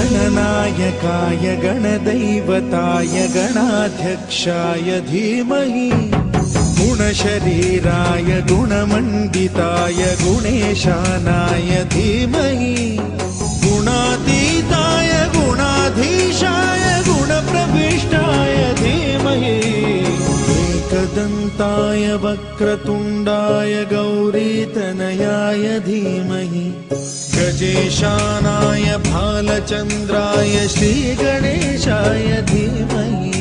गणनायकाय गणदैवताय गणाध्यक्षाय धीमहि गुणशरीराय गुणमण्डिताय गुणेशानाय धीमहि गुणातीताय गुणाधीशाय गुणप्रविष्टाय धीमहि एकदन्ताय वक्रतुण्डाय गौरीतनयाय धीमहि गजेशानाय भालचन्द्राय श्रीगणेशाय धीमहि